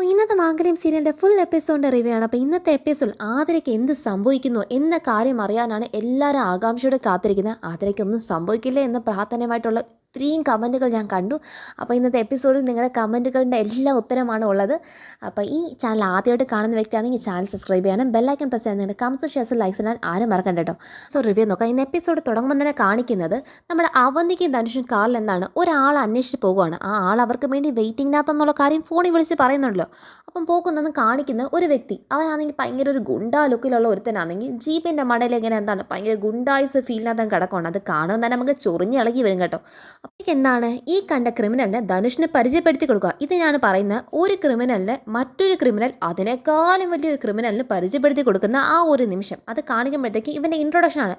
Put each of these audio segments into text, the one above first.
അപ്പോൾ ഇന്നത്തെ മാംഗല്യം സീരിയലിൻ്റെ ഫുൾ എപ്പിസോഡിൻ്റെ റിവ്യൂ ആണ്. അപ്പോൾ ഇന്നത്തെ എപ്പിസോഡ് ആതിരയ്ക്ക് എന്ത് സംഭവിക്കുന്നു എന്ന കാര്യം അറിയാനാണ് എല്ലാവരും ആകാംക്ഷയോടെ കാത്തിരിക്കുന്നത്. ആതിരയ്ക്ക് ഒന്നും സംഭവിക്കില്ല എന്ന പ്രാർത്ഥനയുമായിട്ടുള്ള ഇത്രയും കമൻറ്റുകൾ ഞാൻ കണ്ടു. അപ്പോൾ ഇന്നത്തെ എപ്പിസോഡിൽ നിങ്ങളുടെ കമൻറ്റുകളുടെ എല്ലാ ഉത്തരമാണ് ഉള്ളത്. അപ്പോൾ ഈ ചാനൽ ആദ്യമായിട്ട് കാണുന്ന വ്യക്തിയാണെങ്കിൽ ചാനൽ സബ്സ്ക്രൈബ് ചെയ്യാനും ബെല്ലൈക്കൺ പ്രസ് ചെയ്യാൻ നിങ്ങളുടെ കമൻസ് ഷെയർസ് ലൈക്സ് ഇടാൻ ആരും മറക്കണ്ട കേട്ടോ. സോ റിവ്യൂ നോക്കാം. ഇന്ന് എപ്പിസോഡ് തുടങ്ങുമ്പോൾ തന്നെ കാണിക്കുന്നത് നമ്മുടെ അവന്തിക്കും ധനുഷും കാറിൽ എന്താണ് ഒരാൾ അന്വേഷിച്ച് പോകുകയാണ്. ആ ആൾ അവർക്ക് വേണ്ടി വെയിറ്റിംഗിനകത്തെന്നുള്ള കാര്യം ഫോണിൽ വിളിച്ച് പറയുന്നുണ്ടല്ലോ. അപ്പം പോകുന്നെന്ന് കാണിക്കുന്ന ഒരു വ്യക്തി, അവനാണെങ്കിൽ ഭയങ്കര ഒരു ഗുണ്ടാ ലുക്കിലുള്ള ഒരുത്തനാണെങ്കിൽ ജീപ്പിൻ്റെ മടയിൽ ഇങ്ങനെ എന്താണ് ഭയങ്കര ഗുണ്ടായിസ് ഫീലിനകത്ത് കിടക്കുകയാണ്. അത് കാണുമ്പോൾ തന്നെ നമുക്ക് ചൊറിഞ്ഞിളകി വരും കേട്ടോ. അപ്പോഴേക്ക് എന്താണ് ഈ കണ്ട ക്രിമിനലിനെ ധനുഷിനെ പരിചയപ്പെടുത്തി കൊടുക്കുക. ഇത് ഞാൻ പറയുന്ന ഒരു ക്രിമിനലിന് മറ്റൊരു ക്രിമിനൽ അതിനേക്കാളും വലിയൊരു ക്രിമിനലിന് പരിചയപ്പെടുത്തി കൊടുക്കുന്ന ആ ഒരു നിമിഷം അത് കാണിക്കുമ്പോഴത്തേക്ക് ഇവൻ്റെ ഇൻട്രൊഡക്ഷൻ ആണ്.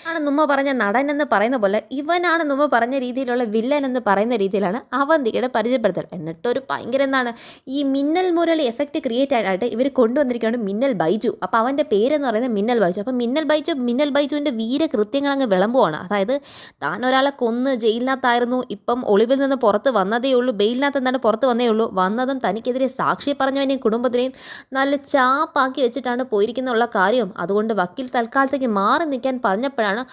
ആണ് നുമ്മ പറഞ്ഞ നടൻ എന്ന് പറയുന്ന പോലെ ഇവനാണ് നുമ്മ പറഞ്ഞ രീതിയിലുള്ള വില്ലൻ എന്ന് പറയുന്ന രീതിയിലാണ് അവന്തികയുടെ പരിചയപ്പെടുത്തൽ. എന്നിട്ടൊരു ഭയങ്കര എന്താണ് ഈ മിന്നൽ മുരളി എഫക്റ്റ് ക്രിയേറ്റ് ആയിട്ട് ഇവർ കൊണ്ടുവന്നിരിക്കുകയാണ് മിന്നൽ ബൈജു. അപ്പോൾ അവൻ്റെ പേരെന്ന് പറയുന്നത് മിന്നൽ ബൈജു. അപ്പോൾ മിന്നൽ ബൈജുവിൻ്റെ വീരകൃത്യങ്ങൾ അങ്ങ് വിളമ്പുവാണ്. അതായത് താൻ ഒരാളെ കൊന്ന് ജയിലിനകത്തായിരുന്നു, ഇപ്പം ഒളിവിൽ നിന്ന് പുറത്ത് വന്നതേ ഉള്ളൂ, ബെയിലിനകത്ത് എന്താണ് പുറത്ത് വന്നേ ഉള്ളൂ, വന്നതും തനിക്കെതിരെ സാക്ഷി പറഞ്ഞവനെയും കുടുംബത്തിനെയും നല്ല ചാപ്പാക്കി വെച്ചിട്ടാണ് പോയിരിക്കുന്നുള്ള കാര്യവും. അതുകൊണ്ട് വക്കീൽ തൽക്കാലത്തേക്ക് മാറി നിൽക്കാൻ പറഞ്ഞപ്പോഴാണ്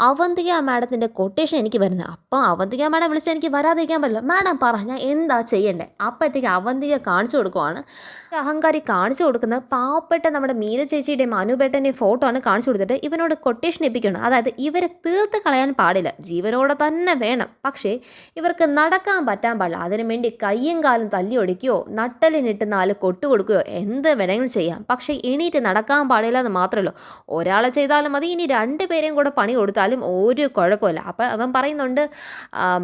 അവന്തിക മാഡത്തിൻ്റെ കൊട്ടേഷൻ എനിക്ക് വരുന്നത്. അപ്പം അവന്തിക മാഡം വിളിച്ചാൽ എനിക്ക് വരാതിരിക്കാൻ പറ്റില്ല. മാഡം പറ ഞാൻ എന്താ ചെയ്യണ്ടേ? അപ്പോഴത്തേക്ക് അവന്തിക കാണിച്ചു കൊടുക്കുവാണ്. അഹങ്കാരി കാണിച്ചു കൊടുക്കുന്നത് പാവപ്പെട്ട നമ്മുടെ മീന ചേച്ചിയുടെയും അനുപേട്ടൻ്റെയും ഫോട്ടോ ആണ് കാണിച്ചു കൊടുത്തിട്ട് ഇവനോട് കൊട്ടേഷൻ എപ്പിക്കണം. അതായത് ഇവരെ തീർത്ത് കളയാൻ പാടില്ല, ജീവനോടെ തന്നെ വേണം, പക്ഷേ ഇവർക്ക് നടക്കാൻ പറ്റാൻ പാടില്ല. അതിനു വേണ്ടി കയ്യും കാലും തല്ലി ഒടിക്കുകയോ നട്ടലിനിട്ട് 4 കൊട്ട് കൊടുക്കുകയോ എന്ത് വേണമെങ്കിലും ചെയ്യാം, പക്ഷേ എണീറ്റ് നടക്കാൻ പാടില്ല എന്ന് മാത്രമല്ലോ. ഒരാളെ ചെയ്താലും മതി, ഇനി 2 പേരെയും കൂടെ പണി കൊടുത്താലും ഒരു കുഴപ്പമില്ല. അപ്പോൾ അവൻ പറയുന്നുണ്ട്,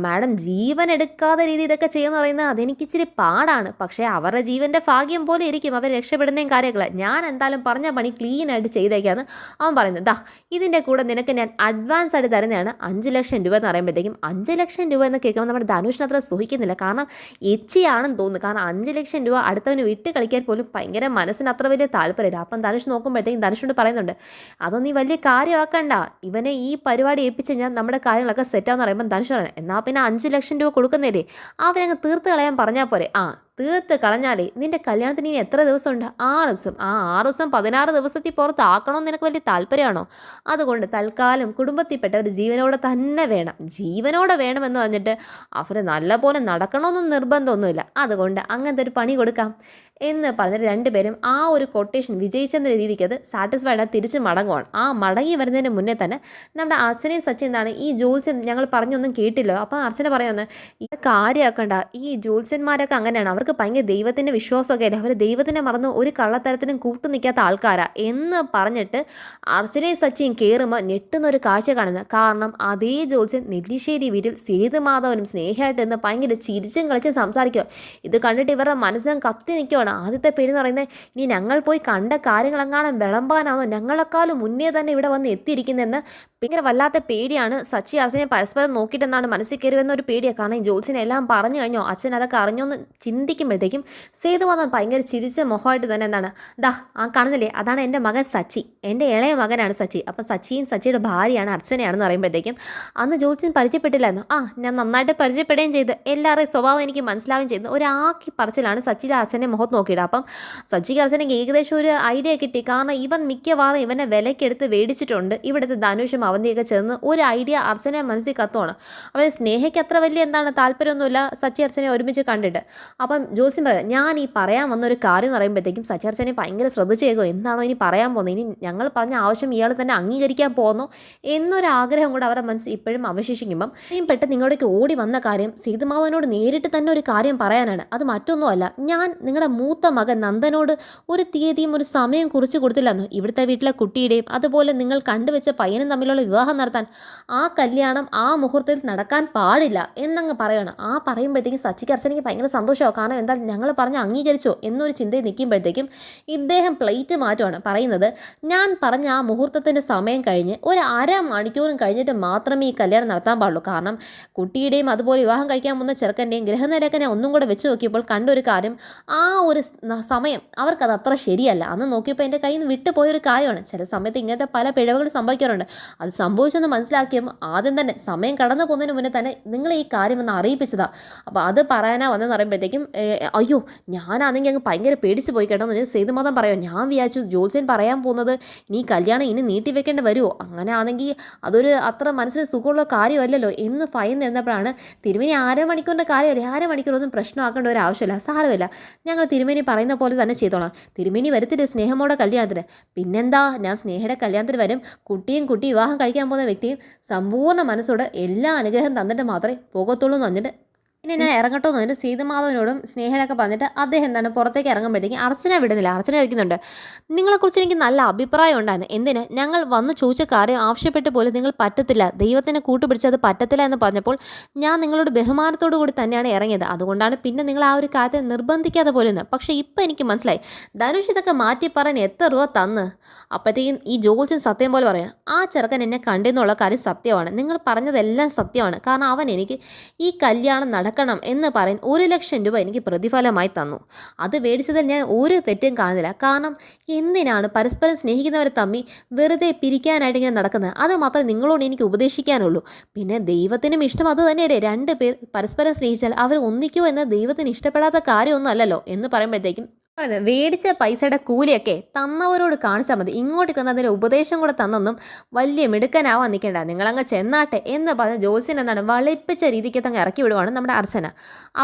മാഡം ജീവൻ എടുക്കാത്ത രീതി ഇതൊക്കെ ചെയ്യുമെന്ന് പറയുന്നത് അതെനിക്കിച്ചിരി പാടാണ്, പക്ഷേ അവരുടെ ജീവൻ്റെ ഭാഗ്യം പോലെ ഇരിക്കും അവർ രക്ഷപ്പെടുന്നതും കാര്യങ്ങൾ. ഞാൻ എന്തായാലും പറഞ്ഞ പണി ക്ലീനായിട്ട് ചെയ്തേക്കാന്ന് അവൻ പറയുന്നത്. ഇതിൻ്റെ കൂടെ നിനക്ക് ഞാൻ അഡ്വാൻസ് ആയിട്ട് തരുന്നതാണ് 5 ലക്ഷം രൂപ എന്ന് പറയുമ്പോഴത്തേക്കും 5 ലക്ഷം രൂപ എന്ന് കേൾക്കുമ്പോൾ നമ്മുടെ ധനുഷിന് അത്ര സുഖിക്കുന്നില്ല. കാരണം എച്ചിയാണെന്ന് തോന്നുന്നു. കാരണം 5 ലക്ഷം രൂപ അടുത്തവന് വിട്ട് കളിക്കാൻ പോലും ഭയങ്കര മനസ്സിന് അത്ര വലിയ താല്പര്യമില്ല. അപ്പം ധനുഷ് നോക്കുമ്പോഴത്തേക്കും ധനുഷിനോട് പറയുന്നുണ്ട്, അതൊന്നും നീ വലിയ കാര്യമാക്കണ്ട, ഇവനെ ഈ പരിപാടി ഏൽപ്പിച്ച് കഴിഞ്ഞാൽ നമ്മുടെ കാര്യങ്ങളൊക്കെ സെറ്റാന്ന് പറയുമ്പോൾ ധനുഷ് പറയുന്നത്, എന്നാൽ പിന്നെ 5 ലക്ഷം രൂപ കൊടുക്കുന്നില്ലേ, അവരങ്ങ് തീർത്ത് കളയാൻ പറഞ്ഞാൽ പോരെ. തീർത്ത് കളഞ്ഞാലേ നിൻ്റെ കല്യാണത്തിന് ഇനി എത്ര ദിവസമുണ്ട്? 6 ദിവസം. 6 ദിവസം 16 ദിവസത്തിൽ പുറത്ത് ആക്കണമെന്ന് നിനക്ക് വലിയ താല്പര്യമാണോ? അതുകൊണ്ട് തൽക്കാലം കുടുംബത്തിൽപ്പെട്ടവർ ജീവനോടെ തന്നെ വേണം, ജീവനോടെ വേണമെന്ന് പറഞ്ഞിട്ട് അവർ നല്ലപോലെ നടക്കണമെന്നൊന്നും നിർബന്ധമൊന്നുമില്ല. അതുകൊണ്ട് അങ്ങനത്തെ ഒരു പണി കൊടുക്കാം എന്ന് പറഞ്ഞിട്ട് 2 പേരും ആ ഒരു കൊട്ടേഷൻ വിജയിച്ചെന്ന രീതിക്ക് അത് സാറ്റിസ്ഫൈഡ് ആയി തിരിച്ച് മടങ്ങുവാണ്. മടങ്ങി വരുന്നതിന് മുന്നേ തന്നെ നമ്മുടെ അർച്ചനയും സച്ചിൻ എന്താണ് ഈ ജോത്സ്യൻ ഞങ്ങൾ പറഞ്ഞൊന്നും കേട്ടില്ലോ. അപ്പോൾ അർച്ചന പറയുന്നത്, ഈ കാര്യമാക്കണ്ട, ഈ ജോത്സ്യന്മാരൊക്കെ അങ്ങനെയാണ്, അവർക്ക് ഭയങ്കര ദൈവത്തിൻ്റെ വിശ്വാസമൊക്കെ അല്ലേ, അവർ ദൈവത്തിനെ മറന്ന് ഒരു കള്ളത്തരത്തിനും കൂട്ടു നിൽക്കാത്ത ആൾക്കാരാ എന്ന് പറഞ്ഞിട്ട് അർച്ചനയും സച്ചിൻ കയറുമ്പോൾ ഞെട്ടുന്നൊരു കാഴ്ച കാണുന്നത്. കാരണം അതേ ജോത്സ്യൻ നെല്ലിശ്ശേരി വീട്ടിൽ സേതുമാധവനും സ്നേഹമായിട്ട് എന്ന് ഭയങ്കര ചിരിച്ചും കളിച്ചും സംസാരിക്കുക. ഇത് കണ്ടിട്ട് ഇവരുടെ മനസ്സിനും കത്തി നിൽക്കുകയാണ്. ആദ്യത്തെ പേര് എന്ന് പറയുന്നത്, ഇനി ഞങ്ങൾ പോയി കണ്ട കാര്യങ്ങളെങ്ങാനും വിളമ്പാനാണോ, ഞങ്ങളെക്കാളും മുന്നേ തന്നെ ഇവിടെ വന്ന് എത്തിയിരിക്കുന്നതെന്ന് ഭയങ്കര വല്ലാത്ത പേടിയാണ്. സച്ചി അച്ഛനെ പരസ്പരം നോക്കിയിട്ടെന്നാണ് മനസ്സിൽ കയറുമെന്നൊരു പേടിയാണ്. കാരണം ഈ ജോത്സ്യനെ എല്ലാം പറഞ്ഞു കഴിഞ്ഞോ, അച്ഛൻ അതൊക്കെ അറിഞ്ഞോന്ന് ചിന്തിക്കുമ്പോഴത്തേക്കും സേതുമാധവൻ ഭയങ്കര ചിരിച്ച മുഖമായിട്ട് തന്നെ എന്താണ്, കാണുന്നില്ലേ, അതാണ് എൻ്റെ മകൻ സച്ചി, എൻ്റെ ഇളയ മകനാണ് സച്ചി. അപ്പം സച്ചിയും സച്ചിയുടെ ഭാര്യയാണ് അർച്ചനയാണെന്ന് പറയുമ്പോഴത്തേക്കും അന്ന് ജോത്സ്യൻ പരിചയപ്പെട്ടില്ലായിരുന്നു. ഞാൻ നന്നായിട്ട് പരിചയപ്പെടുകയും ചെയ്ത് എല്ലാവരുടെയും സ്വഭാവം എനിക്ക് മനസ്സിലാവുകയും ചെയ്തു. ഒരാക്കി പറച്ചിലാണ് സച്ചിയുടെ അച്ഛൻ്റെ മുഖത്ത് നോക്കിയിട്ട്. അപ്പം സച്ചിക്ക് അച്ഛനെങ്കിൽ ഏകദേശം ഒരു ഐഡിയ കിട്ടി. കാരണം ഇവൻ മിക്കവാറും ഇവനെ വിലക്കെടുത്ത് മേടിച്ചിട്ടുണ്ട്. ഇവിടുത്തെ ധനുഷും അവന്തിയൊക്കെ ചേർന്ന് ഒരു ഐഡിയ അർച്ചനെ മനസ്സിൽ കത്തുവാണ്. അവൻ സ്നേഹയ്ക്ക് അത്ര വലിയ എന്താണ് താല്പര്യമൊന്നുമില്ല സച്ചി അർച്ചനെ ഒരുമിച്ച് കണ്ടിട്ട്. അപ്പം ജോത്സ്യൻ പറയാം, ഞാൻ ഈ പറയാൻ വന്നൊരു കാര്യം എന്ന് പറയുമ്പോഴത്തേക്കും സച്ചി അർച്ചനെ ഭയങ്കര ശ്രദ്ധിച്ച് കേൾക്കും. എന്താണോ ഇനി പറയാൻ പോകുന്നത്, ഇനി ഞങ്ങൾ പറഞ്ഞ ആവശ്യം ഇയാൾ തന്നെ അംഗീകരിക്കാൻ പോകുന്നു എന്നൊരു ആഗ്രഹം കൂടെ അവരുടെ മനസ്സിൽ ഇപ്പോഴും അവശേഷിക്കുമ്പം പെട്ടെന്ന് നിങ്ങളുടേക്ക് ഓടി വന്ന കാര്യം സീതമാധവനോട് നേരിട്ട് തന്നെ ഒരു കാര്യം പറയാനാണ്. അത് മറ്റൊന്നുമല്ല, ഞാൻ നിങ്ങളുടെ മൂത്ത മകൻ നന്ദനോട് ഒരു തീയതിയും ഒരു സമയം കുറിച്ച് കൊടുത്തില്ലെന്നോ, ഇവിടുത്തെ വീട്ടിലെ കുട്ടിയുടെയും അതുപോലെ നിങ്ങൾ കണ്ടുവെച്ച പയ്യനും തമ്മിലുള്ള വിവാഹം നടത്താൻ ആ കല്യാണം ആ മുഹൂർത്തത്തിൽ നടക്കാൻ പാടില്ല എന്നങ്ങ് പറയണം. പറയുമ്പോഴത്തേക്കും സച്ചിക്ക് അർച്ചനയ്ക്ക് ഭയങ്കര സന്തോഷമാവും. കാരണം എന്താ ഞങ്ങൾ പറഞ്ഞ് അംഗീകരിച്ചോ എന്നൊരു ചിന്തയിൽ നിൽക്കുമ്പോഴത്തേക്കും ഇദ്ദേഹം പ്ലേറ്റ് മാറ്റുവാണ്. പറയുന്നത്, ഞാൻ പറഞ്ഞ ആ മുഹൂർത്തത്തിൻ്റെ സമയം കഴിഞ്ഞ് ഒരു 1/2 മണിക്കൂറും കഴിഞ്ഞിട്ട് മാത്രമേ ഈ കല്യാണം നടത്താൻ പാടുള്ളൂ. കാരണം കുട്ടിയുടെയും അതുപോലെ വിവാഹം കഴിക്കാൻ പോകുന്ന ചെറുക്കൻ്റെയും ഗ്രഹനിരക്കനെ ഒന്നും കൂടെ വെച്ച് നോക്കിയപ്പോൾ കണ്ടൊരു കാര്യം, ആ ഒരു സമയം അവർക്കത് അത്ര ശരിയല്ല. അന്ന് നോക്കിയപ്പോൾ എൻ്റെ കയ്യിൽ നിന്ന് വിട്ടുപോയൊരു കാര്യമാണ്. ചില സമയത്ത് ഇങ്ങനത്തെ പല പിഴവുകൾ സംഭവിക്കാറുണ്ട്. അത് സംഭവിച്ചെന്ന് മനസ്സിലാക്കിയപ്പോൾ ആദ്യം തന്നെ സമയം കടന്നു പോകുന്നതിന് മുന്നേ തന്നെ നിങ്ങൾ ഈ കാര്യം ഒന്ന് അറിയിപ്പിച്ചതാണ്. അപ്പോൾ അത് പറയാനാ വന്നതെന്ന് പറയുമ്പോഴത്തേക്കും അയ്യോ ഞാനാണെങ്കിൽ അങ്ങ് ഭയങ്കര പേടിച്ച് പോയി കേട്ടോ എന്ന് പറഞ്ഞാൽ സേതുമാധവൻ പറയാം, ഞാൻ വിചാരിച്ചു ജോത്സ്യൻ പറയാൻ പോകുന്നത് ഇനി കല്യാണം ഇനി നീട്ടി വെക്കേണ്ടി വരുമോ, അങ്ങനെ ആണെങ്കിൽ അതൊരു അത്ര മനസ്സിന് സുഖമുള്ള കാര്യമല്ലല്ലോ എന്ന് ഭയന്ന് നിന്നപ്പോഴാണ് തിരുമേനി അരമണിക്കൂറിൻ്റെ കാര്യമല്ലേ, അരമണിക്കൂറൊന്നും പ്രശ്നമാക്കേണ്ട ഒരു ആവശ്യമില്ല, സാരമില്ല, ഞങ്ങൾ തിരുമേനി പറയുന്ന പോലെ തന്നെ ചെയ്തോളാം. തിരുമേനി വരത്തില്ല സ്നേഹമോടെ കല്യാണത്തിന്, പിന്നെന്താ ഞാൻ സ്നേഹയുടെ കല്യാണത്തിന് വരും, കുട്ടി വിവാഹം കഴിക്കാൻ പോകുന്ന വ്യക്തിയും സമ്പൂർണ്ണ മനസ്സോടെ എല്ലാ അനുഗ്രഹം തന്നിട്ട് മാത്രമേ പോകത്തുള്ളൂ എന്ന് പറഞ്ഞിട്ട് പിന്നെ ഞാൻ ഇറങ്ങട്ടോ എന്ന് പറഞ്ഞിട്ട് സീതമാധവനോടും സ്നേഹനൊക്കെ പറഞ്ഞിട്ട് അദ്ദേഹം എന്താണ് പുറത്തേക്ക് ഇറങ്ങുമ്പോഴത്തേക്കും അർച്ചന വിടുന്നില്ല. അർച്ചന ചോദിക്കുന്നുണ്ട്, നിങ്ങളെക്കുറിച്ച് എനിക്ക് നല്ല അഭിപ്രായം ഉണ്ടായിരുന്നു, എന്തിന് ഞങ്ങൾ വന്ന് ചോദിച്ച കാര്യം ആവശ്യപ്പെട്ട് പോലും നിങ്ങൾ പറ്റത്തില്ല, ദൈവത്തിനെ കൂട്ടുപിടിച്ചത് പറ്റത്തില്ല എന്ന് പറഞ്ഞപ്പോൾ ഞാൻ നിങ്ങളോട് ബഹുമാനത്തോടു കൂടി തന്നെയാണ് ഇറങ്ങിയത്, അതുകൊണ്ടാണ് പിന്നെ നിങ്ങൾ ആ ഒരു കാര്യത്തെ നിർബന്ധിക്കാതെ പോലും. പക്ഷേ ഇപ്പം എനിക്ക് മനസ്സിലായി ധനുഷ് ഇതൊക്കെ മാറ്റി പറയാൻ എത്ര രൂപ തന്ന്. അപ്പോഴത്തേക്കും ഈ ജോൾസൻ സത്യം പോലെ പറയണം, ആ ചെറുക്കൻ എന്നെ കണ്ടെന്നുള്ള കാര്യം സത്യമാണ്, നിങ്ങൾ പറഞ്ഞതെല്ലാം സത്യമാണ്, കാരണം അവൻ എനിക്ക് ഈ കല്യാണം നടക്കണം എന്ന് പറയാൻ 1,00,000 രൂപ എനിക്ക് പ്രതിഫലമായി തന്നു. അത് മേടിച്ചതിൽ ഞാൻ ഒരു തെറ്റും കാണുന്നില്ല, കാരണം എന്തിനാണ് പരസ്പരം സ്നേഹിക്കുന്നവരെ തമ്മിൽ വെറുതെ പിരിക്കാനായിട്ട് ഇങ്ങനെ നടക്കുന്നത്, അത് മാത്രമേ നിങ്ങളോട് എനിക്ക് ഉപദേശിക്കാനുള്ളൂ. പിന്നെ ദൈവത്തിനും ഇഷ്ടം അത് തന്നെയല്ലേ, 2 പേർ പരസ്പരം സ്നേഹിച്ചാൽ അവർ ഒന്നിക്കുമോ എന്ന് ദൈവത്തിന് ഇഷ്ടപ്പെടാത്ത കാര്യമൊന്നും അല്ലല്ലോ എന്ന് പറയുമ്പോഴത്തേക്കും പറയുന്നത് മേടിച്ച പൈസയുടെ കൂലിയൊക്കെ തന്നവരോട് കാണിച്ചാൽ മതി, ഇങ്ങോട്ടേക്ക് വന്ന് അതിൻ്റെ ഉപദേശം കൂടെ തന്നൊന്നും വലിയ മിടുക്കനാവാൻ നിൽക്കേണ്ട, നിങ്ങളങ്ങ് ചെന്നാട്ടെ എന്ന് പറഞ്ഞ് ജോത്സ്യൻ എന്താണ് വളിപ്പിച്ച രീതിക്ക് അങ്ങ് ഇറക്കി വിടുവാണ് നമ്മുടെ അർച്ചന.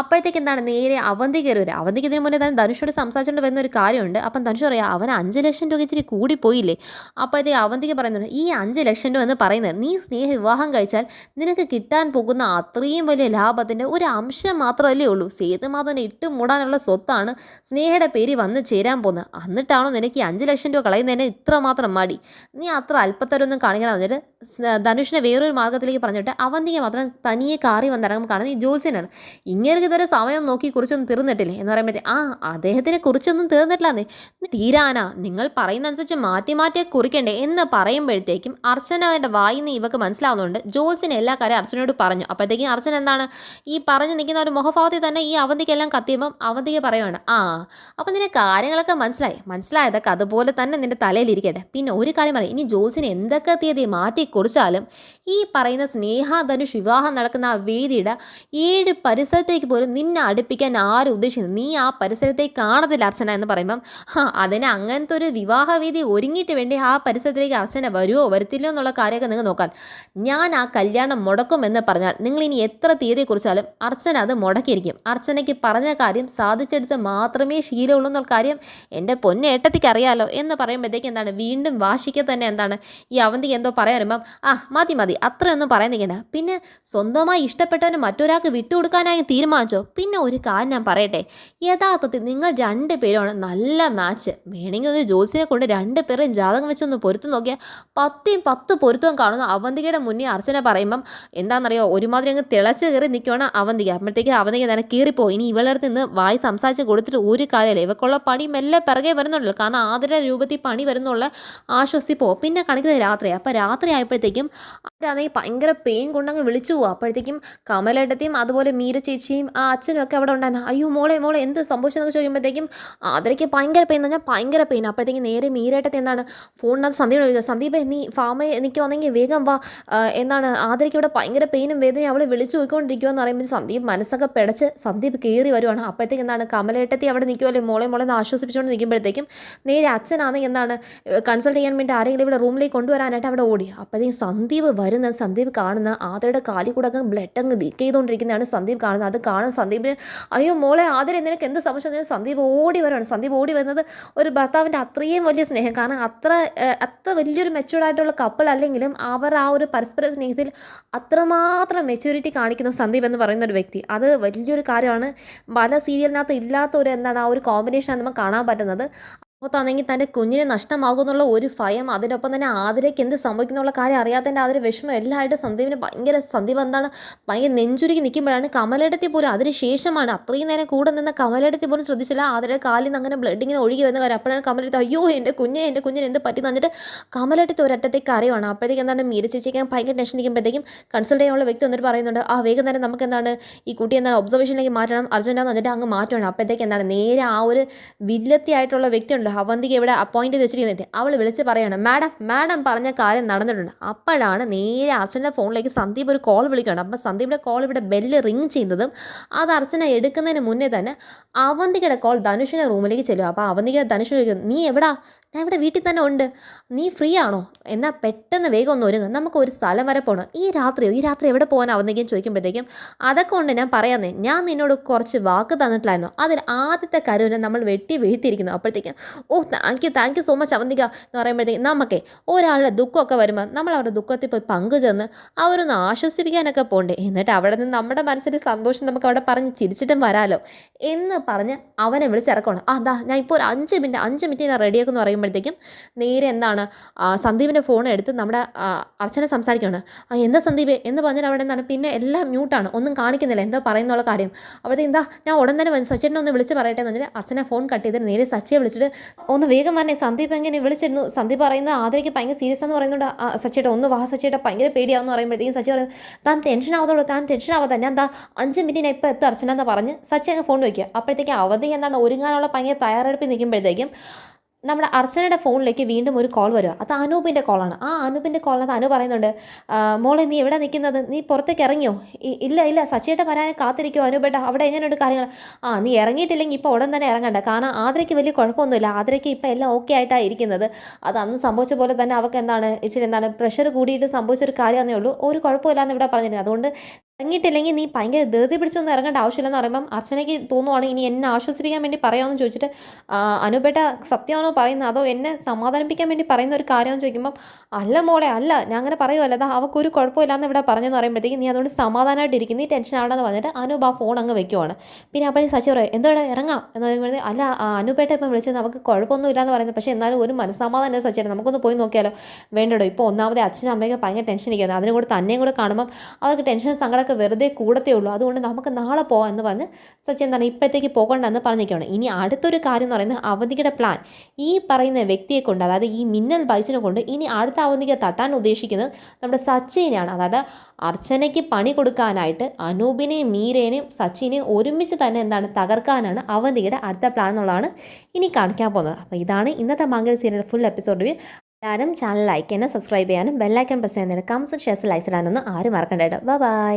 അപ്പോഴത്തേക്ക് എന്താണ് നേരെ അവന്തി കയറി വരിക. അവന്തിക്ക് ഇതിന് മുന്നേ തന്നെ ധനുഷോട് സംസാരിച്ചുകൊണ്ട് വരുന്ന ഒരു കാര്യമുണ്ട്. അപ്പം ധനുഷ് പറയാം, അവൻ 5,00,000 രൂപ ഇച്ചിരി കൂടി പോയില്ലേ. അപ്പോഴത്തേക്ക് അവന്തിക്ക് പറയുന്നുണ്ട്, ഈ 5,00,000 രൂപ എന്ന് പറയുന്നത് നീ സ്നേഹ വിവാഹം കഴിച്ചാൽ നിനക്ക് കിട്ടാൻ പോകുന്ന അത്രയും വലിയ ലാഭത്തിൻ്റെ ഒരു അംശം മാത്രമല്ലേ ഉള്ളൂ, സേതുമാധവനെ ഇട്ട് മൂടാനുള്ള സ്വത്താണ് സ്നേഹയുടെ വന്ന് ചേരാൻ പോകുന്നത്, എന്നിട്ടാണോ നിനക്ക് ഈ 5,00,000 രൂപ കളയുന്നതിന് ഇത്രമാത്രം മടി, നീ അത്ര അല്പത്തരൊന്നും കാണിക്കണം എന്നിട്ട് ധനുഷിനെ വേറൊരു മാർഗ്ഗത്തിലേക്ക് പറഞ്ഞിട്ട് അവന്തിക്ക് മാത്രം തനിയെ കാറി വന്നിറങ്ങുമ്പോൾ കാണുന്നത് ഈ ജോത്സ്യനാണ്. ഇങ്ങനെ ഇതൊരു സമയം നോക്കി കുറിച്ചൊന്നും തീർന്നിട്ടില്ലേ എന്ന് പറയുമ്പോഴത്തേ അദ്ദേഹത്തിനെ കുറിച്ചൊന്നും തീർന്നിട്ടില്ലാന്നേ, തീരാനാ നിങ്ങൾ പറയുന്ന അനുസരിച്ച് മാറ്റി മാറ്റിയെ കുറിക്കണ്ടേ എന്ന് പറയുമ്പോഴത്തേക്കും അർച്ചനയുടെ വായിന്ന് ഇവക്ക് മനസ്സിലാവുന്നുണ്ട് ജോത്സ്യൻ എല്ലാ കാര്യം അർച്ചനയോട് പറഞ്ഞു. അപ്പോഴത്തേക്കും അർച്ചന എന്താണ് ഈ പറഞ്ഞു നിൽക്കുന്ന ഒരു മുഖഭാവത്തിൽ തന്നെ ഈ അവന്തിക്കെല്ലാം കത്തിയുമ്പം അവന്തിക്ക് പറയുവാണ്, അപ്പം നിന്റെ കാര്യങ്ങളൊക്കെ മനസ്സിലായതൊക്കെ അതുപോലെ തന്നെ നിന്റെ തലയിലിരിക്കട്ടെ. പിന്നെ ഒരു കാര്യം പറയാം, ഇനി ജോത്സ്യൻ എന്തൊക്കെ തീയതി മാറ്റി കുറിച്ചാലും ഈ പറയുന്ന സ്നേഹ ധനുഷ് വിവാഹം നടക്കുന്ന ആ വേദിയുടെ 7 പരിസരത്തേക്ക് പോലും നിന്നെ അടുപ്പിക്കാൻ ആരും ഉദ്ദേശിക്കുന്നു, നീ ആ പരിസരത്തേക്ക് കാണത്തില്ല അർച്ചന എന്ന് പറയുമ്പം അതിന് അങ്ങനത്തെ ഒരു വിവാഹ വേദി ഒരുങ്ങിയിട്ട് വേണ്ടി ആ പരിസരത്തേക്ക് അർച്ചന വരുമോ വരത്തില്ലോ എന്നുള്ള കാര്യമൊക്കെ നിങ്ങൾ നോക്കാൻ. ഞാൻ ആ കല്യാണം മുടക്കുമെന്ന് പറഞ്ഞാൽ നിങ്ങൾ ഇനി എത്ര തീയതി കുറിച്ചാലും അർച്ചന അത് മുടക്കിയിരിക്കും. അർച്ചനയ്ക്ക് പറഞ്ഞ കാര്യം സാധിച്ചെടുത്ത് മാത്രമേ ശീലമുള്ളൂ എന്നുള്ള കാര്യം എൻ്റെ പൊന്നേട്ടത്തിക്ക് അറിയാലോ എന്ന് പറയുമ്പോഴത്തേക്ക് എന്താണ് വീണ്ടും വാശിക്ക് തന്നെ എന്താണ് ഈ അവന്തിക്ക് എന്തോ പറയാൻ വരുമ്പം മതി അത്രയൊന്നും പറയാൻ നിൽക്കണ്ട, പിന്നെ സ്വന്തമായി ഇഷ്ടപ്പെട്ടവന് മറ്റൊരാൾക്ക് വിട്ടുകൊടുക്കാനായി തീരുമാനിച്ചോ. പിന്നെ ഒരു കാര്യം ഞാൻ പറയട്ടെ, യഥാർത്ഥത്തിൽ നിങ്ങൾ 2 പേരുമാണ് നല്ല മാച്ച്, വേണമെങ്കിൽ ഒരു ജോത്സ്യനെ കൊണ്ട് 2 പേരും ജാതകം വെച്ചൊന്ന് പൊരുത്തം നോക്കിയാൽ 10 പൊരുത്തവും കാണുന്ന അവന്തികയുടെ മുന്നേ അർച്ചന പറയുമ്പം എന്താണെന്നറിയോ ഒരുമാതിരി അങ്ങ് തിളച്ച് കയറി നിൽക്കുകയാണ് അവന്തിക. അപ്പോഴത്തേക്ക് അവന്തിക തന്നെ കീറിപ്പോ, ഇനി ഇവളുടെ അടുത്ത് നിന്ന് വായി സംസാരിച്ച് കൊടുത്തിട്ട് ഒരു കാര്യമല്ല, ഇവക്കുള്ള പണി മെല്ലെ പിറകെ വരുന്നുണ്ടല്ലോ, കാരണം ആതിര രൂപത്തിൽ പണി വരുന്നുള്ള ആശ്വസിപ്പോ. പിന്നെ കാണിക്കുന്നത് രാത്രി. അപ്പോൾ രാത്രി ആയപ്പോഴത്തേക്കും അവരാണെങ്കിൽ ഭയങ്കര പെയിൻ കൊണ്ടങ്ങ് വിളിച്ചു പോകും. അപ്പോഴത്തേക്കും കമലേട്ടത്തെയും അതുപോലെ മീര ചേച്ചിയും ആ അച്ഛനും ഒക്കെ അവിടെ ഉണ്ടായിരുന്നു. അയ്യോ മോളെ എന്ത് സംഭവിച്ചെന്നൊക്കെ ചോദിക്കുമ്പോഴത്തേക്കും ആതിരയ്ക്ക് ഭയങ്കര പെയിൻ എന്ന് പറഞ്ഞാൽ ഭയങ്കര പെയിൻ. അപ്പോഴത്തേക്കും നേരെ മീരേട്ടത്തെ എന്താണ് ഫോണിനകത്ത് സന്ദീപ് വിളിക്കുക, സന്ദീപ് നീ ഫാമേ നിൽക്കുവാണെങ്കിൽ വേഗം വാ, എന്താണ് ആതിരയ്ക്ക് ഇവിടെ ഭയങ്കര പെയിനും വേദനയും അവളെ വിളിച്ചു പോയിക്കൊണ്ടിരിക്കുക എന്ന് പറയുമ്പോൾ സന്ദീപ് മനസ്സൊക്കെ പിടച്ച് സന്ദീപ് കയറി വരുവാണ്. അപ്പോഴത്തേക്ക് എന്താണ് കമലേട്ടത്തി അവിടെ നിൽക്കുമല്ലേ മോളെ എന്ന് ആശ്വസിപ്പിച്ചുകൊണ്ട് നിൽക്കുമ്പോഴത്തേക്കും നേരെ അച്ഛനാണെങ്കിൽ എന്താണ് കൺസൾട്ട് ചെയ്യാൻ വേണ്ടി ആരെങ്കിലും ഇവിടെ റൂമിലേക്ക് കൊണ്ടുവരാനായിട്ട് അവിടെ ഓടി. അപ്പോഴത്തേക്കും സന്ദീപ് വരുന്നത് സന്ദീപ് കാണുന്ന ആതിരയുടെ കാലിൽ കൂടെ അങ്ങ് ബ്ലഡ് അങ്ങ് ലീക്ക് ചെയ്തുകൊണ്ടിരിക്കുന്നതാണ് സന്ദീപ് കാണുന്നത്. അത് കാണുന്ന സന്ദീപിന് അയ്യോ മോളെ ആതിര നിനക്ക് എന്ത് സംഭവിച്ചു. സന്ദീപ് ഓടി വരുവാണ്. സന്ദീപ് ഓടി വരുന്നത് ഒരു ഭർത്താവിൻ്റെ അത്രയും വലിയ സ്നേഹം, കാരണം അത്ര വലിയൊരു മെച്യൂർഡായിട്ടുള്ള കപ്പിൾ അല്ലെങ്കിലും അവർ ആ ഒരു പരസ്പര സ്നേഹത്തിൽ അത്രമാത്രം മെച്യൂരിറ്റി കാണിക്കുന്ന സന്ദീപ് എന്ന് പറയുന്ന ഒരു വ്യക്തി, അത് വലിയൊരു കാര്യമാണ്. പല സീരിയലിനകത്ത് ഇല്ലാത്ത ഒരു എന്താണ് ആ ഒരു കോമ്പിനേഷനാണ് നമുക്ക് കാണാൻ പറ്റുന്നത്. അപ്പോഴാണെങ്കിൽ തൻ്റെ കുഞ്ഞിനെ നഷ്ടമാകുമെന്നുള്ള ഒരു ഭയം, അതിനൊപ്പം തന്നെ ആതിരയ്ക്ക് എന്ത് സംഭവിക്കുന്നുള്ള കാര്യം അറിയാത്തതിൻ്റെ ആതിര വിഷമം എല്ലാമായിട്ട് സന്ദീപ് എന്താണ് ഭയങ്കര നെഞ്ചുരുക്കി നിൽക്കുമ്പോഴാണ് കമലേട്ടത്തി പോലും അതിന് ശേഷമാണ് അത്രയും നേരം കൂടെ നിന്ന കമലേട്ടത്തി പോലും ശ്രദ്ധിച്ചില്ല ആതിര കാലിൽ നിന്ന് അങ്ങനെ ബ്ലഡ് ഇങ്ങനെ ഒഴുകി വരുന്ന കാര്യം. അപ്പോഴാണ് കമലേട്ടത്തി അയ്യോ എൻ്റെ കുഞ്ഞിന് എന്ത് പറ്റി തന്നിട്ട് കമലേട്ടത്തി ഒരറ്റത്തേക്ക് അറിയുവാണ്. അപ്പോഴത്തേക്ക് എന്താണ് മീര ചേച്ചിക്ക് ഭയങ്കര ടെൻഷൻ നിൽക്കുമ്പോഴത്തേക്കും കൺസൾട്ട് ചെയ്യാനുള്ള വ്യക്തി വന്നിട്ട് പറയുന്നുണ്ട് വേഗം തന്നെ നമുക്ക് എന്താണ് ഈ കുട്ടി എന്താണ് ഒബ്സർവേഷനിലേക്ക് മാറ്റണം അർജൻറ്റാന്ന് വന്നിട്ട് അങ്ങ് മാറ്റണം. അപ്പോഴത്തേക്ക് എന്താണ് നേരെ ആ ഒരു വില്ലത്തി ആയിട്ടുള്ള വ്യക്തി ഉണ്ട് അവന്തിക ഇവിടെ അപ്പോയിൻറ്റ് ചെയ്ത് വെച്ചിരിക്കുന്നത്. അവൾ വിളിച്ച് പറയാണ്, മാഡം പറഞ്ഞ കാര്യം നടന്നിട്ടുണ്ട്. അപ്പോഴാണ് നേരെ അർച്ചനയുടെ ഫോണിലേക്ക് സന്ദീപ് ഒരു കോൾ വിളിക്കുകയാണ്. അപ്പം സന്ദീപിൻ്റെ കോൾ ഇവിടെ ബെല്ല് റിങ് ചെയ്യുന്നതും അത് അർച്ചന എടുക്കുന്നതിന് മുന്നേ തന്നെ അവന്തികയുടെ കോൾ ധനുഷിൻ്റെ റൂമിലേക്ക് ചെല്ലും. അപ്പോൾ അവന്തിക ധനുഷ് ചോദിക്കും, നീ എവിടാ? ഞാൻ ഇവിടെ വീട്ടിൽ തന്നെ ഉണ്ട്, നീ ഫ്രീ ആണോ? എന്നാൽ പെട്ടെന്ന് വേഗം ഒന്ന് ഒരുങ്ങും, നമുക്ക് ഒരു സ്ഥലം വരെ പോകണം. ഈ രാത്രി എവിടെ പോകാൻ അവന്തികയും ചോദിക്കുമ്പോഴത്തേക്കും അതൊക്കെ കൊണ്ട് ഞാൻ പറയാന്നേ, ഞാൻ നിന്നോട് കുറച്ച് വാക്ക് തന്നിട്ടില്ലായിരുന്നു, അതിൽ ആദ്യത്തെ കരുവിനെ നമ്മൾ വെട്ടി വീഴ്ത്തിയിരിക്കുന്നു. അപ്പോഴത്തേക്കും thank you so much Avantika എന്ന് പറയുമ്പോഴത്തേക്കും നമുക്കേ ഒരാളുടെ ദുഃഖമൊക്കെ വരുമ്പോൾ നമ്മൾ അവരുടെ ദുഃഖത്തിൽ പോയി പങ്കുചേർന്ന് അവരൊന്ന് ആശ്വസിപ്പിക്കാനൊക്കെ പോകണ്ടേ, എന്നിട്ട് അവിടെ നിന്ന് നമ്മുടെ മനസ്സിൻ്റെ സന്തോഷം നമുക്ക് അവിടെ പറഞ്ഞ് ചിരിച്ചിട്ടും വരാമല്ലോ എന്ന് പറഞ്ഞ് അവനെ വിളിച്ചിറക്കണം. ഞാൻ ഇപ്പോൾ ഒരു 5 മിനിറ്റ് ഞാൻ റെഡിയാക്കുമെന്ന് പറയുമ്പോഴത്തേക്കും നേരെ എന്താണ് സന്ദീപിൻ്റെ ഫോൺ എടുത്ത് നമ്മുടെ അർച്ചന സംസാരിക്കുകയാണ്. എന്താ സന്ദീപ് എന്ന് പറഞ്ഞാൽ അവിടെ എന്താണ് പിന്നെ എല്ലാം മ്യൂട്ടാണ്, ഒന്നും കാണിക്കുന്നില്ല എന്തോ പറയുന്നുള്ള കാര്യം. അപ്പോഴത്തേക്ക് ഞാൻ ഉടൻ തന്നെ വന്ന് സച്ചിനെ ഒന്ന് വിളിച്ച് പറയട്ടെ എന്ന് പറഞ്ഞാൽ അർച്ചന ഫോൺ കട്ട് ചെയ്തിട്ട് നേരെ സച്ചിയെ വിളിച്ചിട്ട് ഒന്ന് വേഗം പറഞ്ഞേ, സന്ദീപ് എങ്ങനെ വിളിച്ചിരുന്നു, സന്ദീപ് പറയുന്നത് ആദ്യക്ക് ഭയങ്കര സീരിയസ് എന്ന് പറയുന്നുണ്ട്. സച്ചിയുടെ ഒന്ന് വാ സച്ചിയുടെ ഭയങ്കര പേടിയാവെന്ന് പറയുമ്പോഴത്തേക്കും സച്ചി പറയുന്നത്, താൻ ടെൻഷൻ ആവാതെ ഞാൻ 5 മിനിറ്റ് ഇപ്പോൾ എത്തും അർച്ചന എന്ന് പറഞ്ഞ് സച്ചി അങ്ങ് ഫോൺ വയ്ക്കുക. അപ്പോഴത്തേക്കും അവധി എന്താണ് ഒരുങ്ങാനുള്ള ഭയങ്കര തയ്യാറെടുപ്പിൽ നിൽക്കുമ്പോഴത്തേക്കും നമ്മുടെ അർച്ചനയുടെ ഫോണിലേക്ക് വീണ്ടും ഒരു കോൾ വരിക. അത് അനൂപിൻ്റെ കോളാണ്. ആ അനൂപിൻ്റെ കോളിനകത്ത് അനു പറയുന്നുണ്ട്, മോളെ നീ എവിടെ നിൽക്കുന്നത്, നീ പുറത്തേക്ക് ഇറങ്ങിയോ? ഇല്ല സച്ചിയേട്ട വരാൻ കാത്തിരിക്കുമോ അനൂപേട്ട, അവിടെ എങ്ങനെയുണ്ട് കാര്യങ്ങൾ? നീ ഇറങ്ങിയിട്ടില്ലെങ്കിൽ ഇപ്പോൾ ഉടൻ തന്നെ ഇറങ്ങണ്ട, കാരണം ആതിരയ്ക്ക് വലിയ കുഴപ്പമൊന്നുമില്ല, ആതിരയ്ക്ക് ഇപ്പോൾ എല്ലാം ഓക്കെ ആയിട്ടാണ് ഇരിക്കുന്നത്. അത് അന്ന് സംഭവിച്ച പോലെ തന്നെ അവൾക്ക് ഇച്ചിരി പ്രഷർ കൂടിയിട്ട് സംഭവിച്ചൊരു കാര്യമാണെന്നേ ഉള്ളൂ, ഒരു കുഴപ്പമില്ലാന്ന് ഇവിടെ പറഞ്ഞിരുന്നത്. അതുകൊണ്ട് ഇറങ്ങിയിട്ടില്ലെങ്കിൽ നീ ഭയങ്കര ധൃതി പിടിച്ചൊന്നും ഇറങ്ങേണ്ട ആവശ്യമില്ലെന്ന് പറയുമ്പം അർച്ചനയ്ക്ക് തോന്നുവാണ് ഇനി എന്നെ ആശ്വസിപ്പിക്കാൻ വേണ്ടി പറയാമെന്ന് ചോദിച്ചിട്ട്, അനുപേട്ട സത്യമാണോ പറയുന്നത് അതോ എന്നെ സമാധാനിപ്പിക്കാൻ വേണ്ടി പറയുന്ന ഒരു കാര്യമെന്ന് ചോദിക്കുമ്പം, അല്ല മോളെ അല്ല, ഞാൻ അങ്ങനെ പറയുമല്ല, അവൾക്കൊരു കുഴപ്പമില്ലാന്ന് ഇവിടെ പറഞ്ഞെന്ന് പറയുമ്പോഴത്തേക്ക് നീ അതുകൊണ്ട് സമാധാനമായിട്ട് ഇരിക്കും, നീ ടെൻഷൻ ആണെന്ന് പറഞ്ഞിട്ട് അനൂപ് ആ ഫോൺ അങ്ങ് വെക്കുവാണ്. പിന്നെ അപ്പോൾ സച്ചി പറയും, എന്തോടെ ഇറങ്ങാം എന്ന് പറയുമ്പോഴത്തേക്ക്, അല്ല അനുപേട്ട ഇപ്പം വിളിച്ചത് അവൾക്ക് കുഴപ്പമൊന്നും ഇല്ലാന്ന് പറയുന്നത്, പക്ഷേ എന്നാലും ഒരു മനസ്സമാധാനം സച്ചിയാണ്, നമുക്കൊന്ന് പോയി നോക്കിയാലോ? വേണ്ടടോ, ഇപ്പോൾ ഒന്നാമതെ അച്ഛനും അമ്മയൊക്കെ ഭയങ്കര ടെൻഷൻ ഇരിക്കുന്നത്, അതിനും കൂടെ തന്നെയും കൂടെ കാണുമ്പം അവർക്ക് ടെൻഷൻ സങ്കടമൊക്കെ വെറുതെ കൂടത്തേ ഉള്ളൂ, അതുകൊണ്ട് നമുക്ക് നാളെ പോകാം എന്ന് പറഞ്ഞ് സച്ചി ഇപ്പോഴത്തേക്ക് പോകണ്ടെന്ന് പറഞ്ഞിരിക്കുകയാണ്. ഇനി അടുത്തൊരു കാര്യം എന്ന് പറയുന്നത് അവന്തികയുടെ പ്ലാൻ, ഈ പറയുന്ന വ്യക്തിയെ കൊണ്ട്, അതായത് ഈ മിന്നൽ ബൈച്ചിനെ കൊണ്ട് ഇനി അടുത്ത അവന്തിക തട്ടാൻ ഉദ്ദേശിക്കുന്നത് നമ്മുടെ സച്ചിനെയാണ്. അതായത് അർച്ചനയ്ക്ക് പണി കൊടുക്കാനായിട്ട് അനൂപിനെയും മീരേനെയും സച്ചിനെയും ഒരുമിച്ച് തന്നെ തകർക്കാനാണ് അവന്തികയുടെ അടുത്ത പ്ലാൻ എന്നുള്ളതാണ് ഇനി കാണിക്കാൻ പോകുന്നത്. അപ്പോൾ ഇതാണ് ഇന്നത്തെ Mangal serial full episode review. എല്ലാവരും ചാനൽ ലൈക്ക് ചെയ്യാനും സബ്സ്ക്രൈബ് ചെയ്യാനും ബെല്ലൈക്കൺ പ്രസ് ചെയ്യാനും കമൻസ് ഷെയർസ് ലൈക്ക് ചെയ്യാനൊന്നും ആരും മറക്കണ്ട കേട്ടോ. ബൈ.